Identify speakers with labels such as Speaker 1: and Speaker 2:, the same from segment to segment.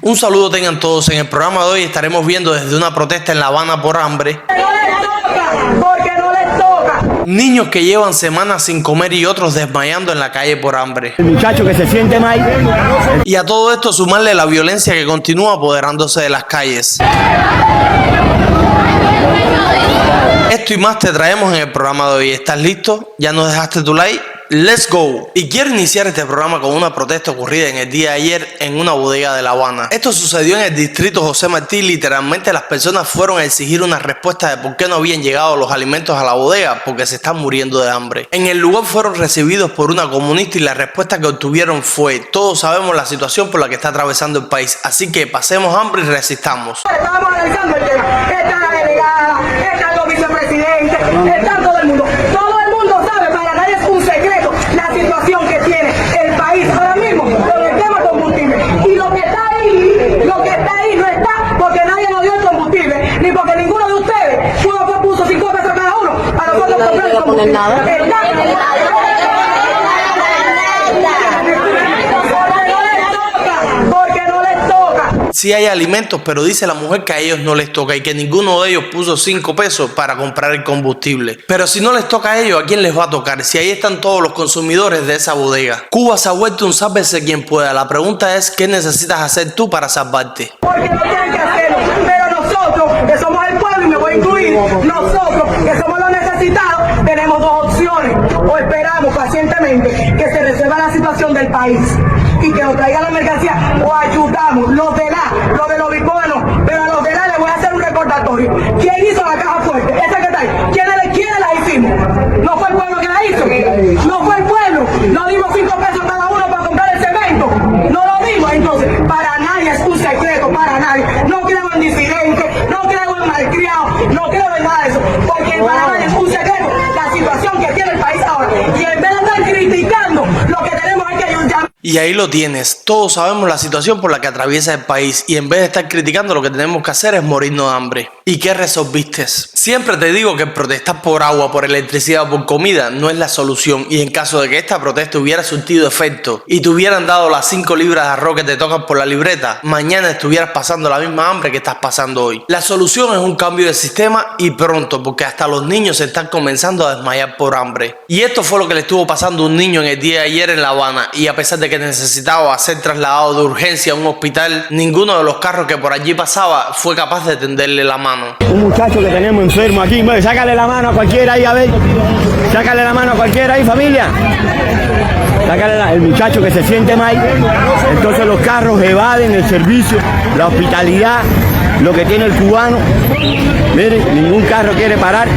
Speaker 1: Un saludo tengan todos. En el programa de hoy estaremos viendo desde una protesta en La Habana por hambre,
Speaker 2: porque no les toca.
Speaker 1: niños que llevan semanas sin comer y otros desmayando en la calle por hambre.
Speaker 3: El muchacho que se siente mal.
Speaker 1: Y a todo esto sumarle la violencia que continúa apoderándose de las calles. Esto y más te traemos en el programa de hoy. ¿Estás listo? ¿Ya nos dejaste tu like? ¡Let's go! Y quiero iniciar este programa con una protesta ocurrida en el día de ayer en una bodega de La Habana. Esto sucedió en el distrito José Martí. Literalmente las personas fueron a exigir una respuesta de por qué no habían llegado los alimentos a la bodega, porque se están muriendo de hambre. En el lugar fueron recibidos por una comunista y la respuesta que obtuvieron fue: todos sabemos la situación por la que está atravesando el país, así que pasemos hambre y resistamos.
Speaker 2: Estamos analizando el tema. Está la delegada, están los vicepresidentes, está todo el mundo. Todo el mundo sabe, para nadie es un secreto la situación que tiene el país ahora mismo con el tema combustible. Y lo que está ahí no está porque nadie nos dio el combustible, ni porque ninguno de ustedes puso 5 pesos cada uno para nosotros comprar el combustible.
Speaker 1: Sí hay alimentos, pero dice la mujer que a ellos no les toca y que ninguno de ellos puso 5 pesos para comprar el combustible. Pero si no les toca a ellos, ¿a quién les va a tocar? Si ahí están todos los consumidores de esa bodega. Cuba se ha vuelto un sálvese quien pueda. La pregunta es: ¿qué necesitas hacer tú para salvarte?
Speaker 2: Porque no tienen que hacerlo, pero nosotros, que somos el pueblo, y me voy a incluir, nosotros, que somos los necesitados, tenemos 2 opciones. O esperamos pacientemente que se resuelva la situación del país y que nos traiga la mercancía, o ayudamos los de los biconos, pero a los de les voy a hacer un recordatorio. ¿Quién hizo la caja fuerte? Esa que está ahí. ¿Quiénes la hicimos? ¿No fue el pueblo que la hizo? ¿No fue el pueblo? ¿No dimos 5 pesos cada uno para comprar el cemento? ¿No lo dimos? Entonces, para nadie es un secreto, para nadie. No creo en disidentes, no creo en malcriados, no creo en nada de eso, porque para nadie es un secreto la situación que tiene el país ahora. Y en vez de estar criticando, lo que tenemos es que ayudar.
Speaker 1: Y ahí lo tienes. Todos sabemos la situación por la que atraviesa el país y en vez de estar criticando, lo que tenemos que hacer es morirnos de hambre. ¿Y qué resolviste? Siempre te digo que protestar por agua, por electricidad o por comida no es la solución, y en caso de que esta protesta hubiera surtido efecto y te hubieran dado las 5 libras de arroz que te tocan por la libreta, mañana estuvieras pasando la misma hambre que estás pasando hoy. La solución es un cambio de sistema y pronto, porque hasta los niños se están comenzando a desmayar por hambre. Y esto fue lo que le estuvo pasando a un niño en el día de ayer en La Habana, y a pesar de que necesitaba ser trasladado de urgencia a un hospital, ninguno de los carros que por allí pasaba fue capaz de tenderle la mano.
Speaker 3: Un muchacho que tenemos enfermo aquí, sácale la mano a cualquiera ahí, a ver. Sácale la mano a cualquiera ahí, familia. El muchacho que se siente mal. Entonces los carros evaden el servicio, la hospitalidad, lo que tiene el cubano. Miren, ningún carro quiere parar.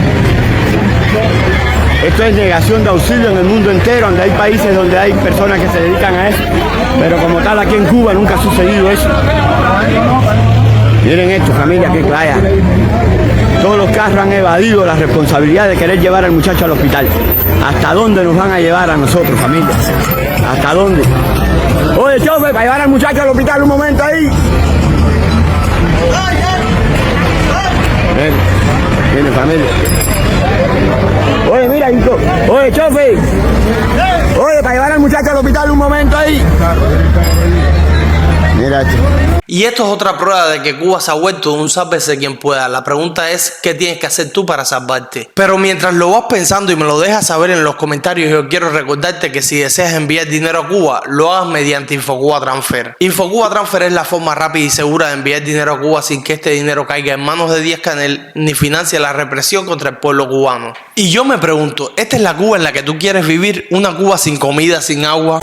Speaker 3: Esto es negación de auxilio en el mundo entero, donde hay países donde hay personas que se dedican a eso. Pero como tal, aquí en Cuba nunca ha sucedido eso. Miren esto, familia, qué playa. Todos los carros han evadido la responsabilidad de querer llevar al muchacho al hospital. ¿Hasta dónde nos van a llevar a nosotros, familia? ¿Hasta dónde? Oye, chofer, para llevar al muchacho al hospital un momento ahí. Miren, familia. Oye, mira, hijo. Oye, chofer. Oye, para llevar al muchacho al hospital un momento ahí. Mira esto.
Speaker 1: Y esto es otra prueba de que Cuba se ha vuelto un sálvese quien pueda. La pregunta es: ¿qué tienes que hacer tú para salvarte? Pero mientras lo vas pensando y me lo dejas saber en los comentarios, yo quiero recordarte que si deseas enviar dinero a Cuba, lo hagas mediante Infocuba Transfer. Infocuba Transfer es la forma rápida y segura de enviar dinero a Cuba sin que este dinero caiga en manos de Díaz Canel ni financie la represión contra el pueblo cubano. Y yo me pregunto, ¿esta es la Cuba en la que tú quieres vivir? ¿Una Cuba sin comida, sin agua?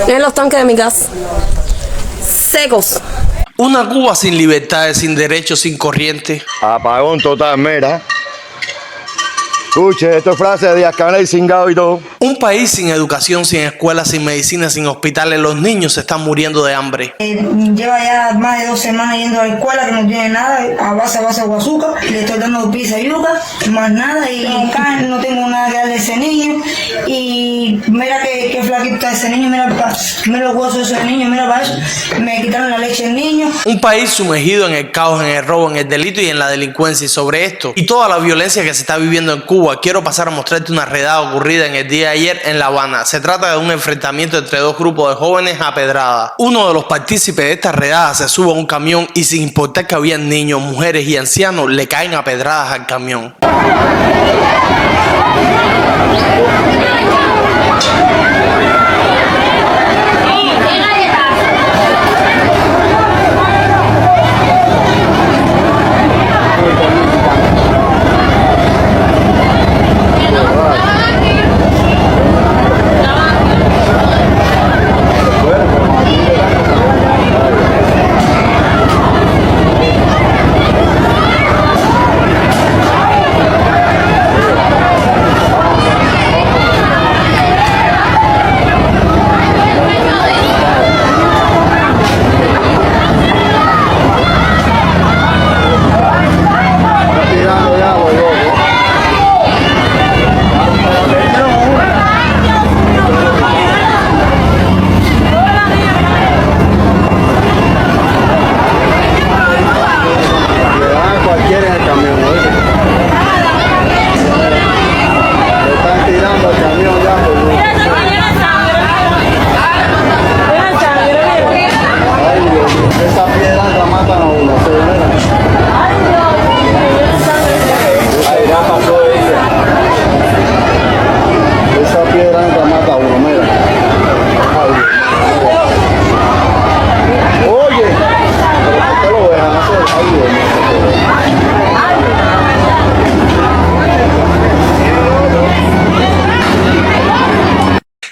Speaker 4: En los tanques de mi casa. Secos.
Speaker 1: Una Cuba sin libertades, sin derechos, sin corriente.
Speaker 5: Apagón total, mira. Escuche, esto es frase de Díaz Canel cingado y todo.
Speaker 1: Un país sin educación, sin escuelas, sin medicina, sin hospitales. Los niños se están muriendo de hambre.
Speaker 6: Lleva ya más de 2 semanas yendo a la escuela, que no tiene nada, a base de guazuca. Le estoy dando pizza y yuca, más nada, y acá no tengo nada que darle a ese niño. Y mira qué flaquito está ese niño, mira los huesos de ese niño, mira para eso. Me quitaron la leche del niño.
Speaker 1: Un país sumergido en el caos, en el robo, en el delito y en la delincuencia. Y sobre esto y toda la violencia que se está viviendo en Cuba, Cuba, quiero pasar a mostrarte una redada ocurrida en el día de ayer en La Habana. Se trata de un enfrentamiento entre dos grupos de jóvenes a pedrada. Uno de los partícipes de esta redada se sube a un camión y sin importar que habían niños, mujeres y ancianos, le caen a pedradas al camión.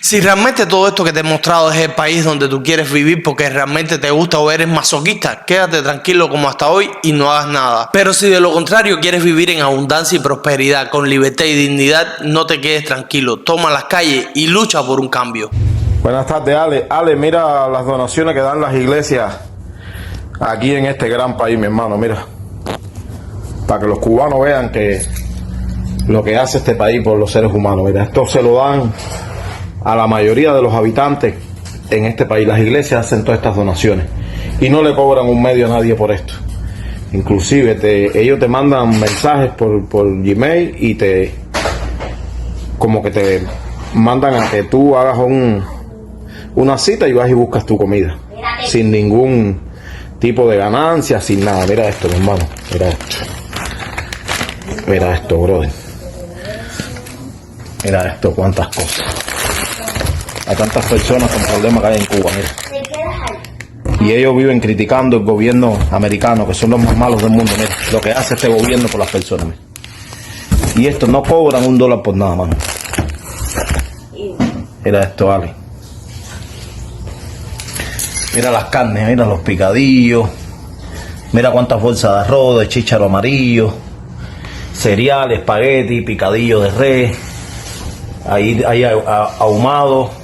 Speaker 1: Si realmente todo esto que te he mostrado es el país donde tú quieres vivir porque realmente te gusta o eres masoquista, quédate tranquilo como hasta hoy y no hagas nada. Pero si de lo contrario quieres vivir en abundancia y prosperidad, con libertad y dignidad, no te quedes tranquilo, toma las calles y lucha por un cambio.
Speaker 7: Buenas tardes, Ale. Ale, mira las donaciones que dan las iglesias aquí en este gran país, mi hermano, mira. Para que los cubanos vean que lo que hace este país por los seres humanos, mira, esto se lo dan a la mayoría de los habitantes en este país. Las iglesias hacen todas estas donaciones y no le cobran un medio a nadie por esto. Inclusive ellos te mandan mensajes por Gmail y como que te mandan a que tú hagas una cita y vas y buscas tu comida sin ningún tipo de ganancia, sin nada. Mira esto, mi hermano, mira esto, brother, mira esto, cuántas cosas. A tantas personas con problemas que hay en Cuba, mira. Y ellos viven criticando el gobierno americano, que son los más malos del mundo, mira. Lo que hace este gobierno por las personas, mira. Y estos no cobran $1 por nada, mano. Mira esto, Ale. Mira las carnes, mira los picadillos. Mira cuántas bolsas de arroz, de chícharo amarillo, cereal, espagueti, picadillo de res. Ahí hay ahumado.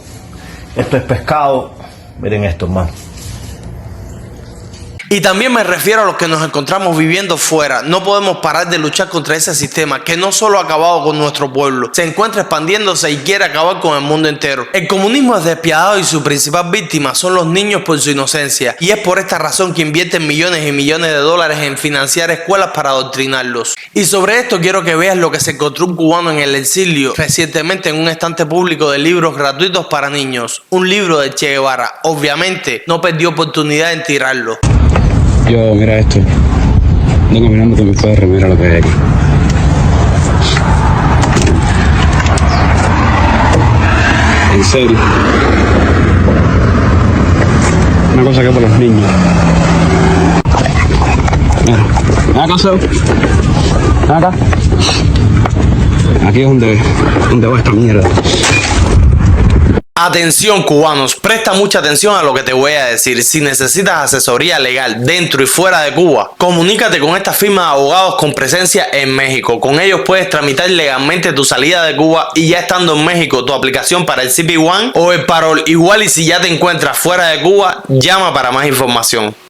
Speaker 7: Esto es pescado. Miren esto, hermano.
Speaker 1: Y también me refiero a los que nos encontramos viviendo fuera. No podemos parar de luchar contra ese sistema que no solo ha acabado con nuestro pueblo, se encuentra expandiéndose y quiere acabar con el mundo entero. El comunismo es despiadado y su principal víctima son los niños por su inocencia. Y es por esta razón que invierten millones y millones de dólares en financiar escuelas para adoctrinarlos. Y sobre esto quiero que veas lo que se encontró un cubano en el exilio recientemente en un estante público de libros gratuitos para niños. Un libro de Che Guevara. Obviamente no perdió oportunidad en tirarlo.
Speaker 8: Yo, mira esto. Ando caminando con mi padre, mira lo que hay aquí. En serio. Una cosa que es para los niños. Mira, ven acá, Seo. Ven acá. Aquí es donde va esta mierda.
Speaker 1: Atención, cubanos, presta mucha atención a lo que te voy a decir. Si necesitas asesoría legal dentro y fuera de Cuba, comunícate con esta firma de abogados con presencia en México. Con ellos puedes tramitar legalmente tu salida de Cuba y ya estando en México tu aplicación para el CP1 o el parol. Igual y si ya te encuentras fuera de Cuba, llama para más información.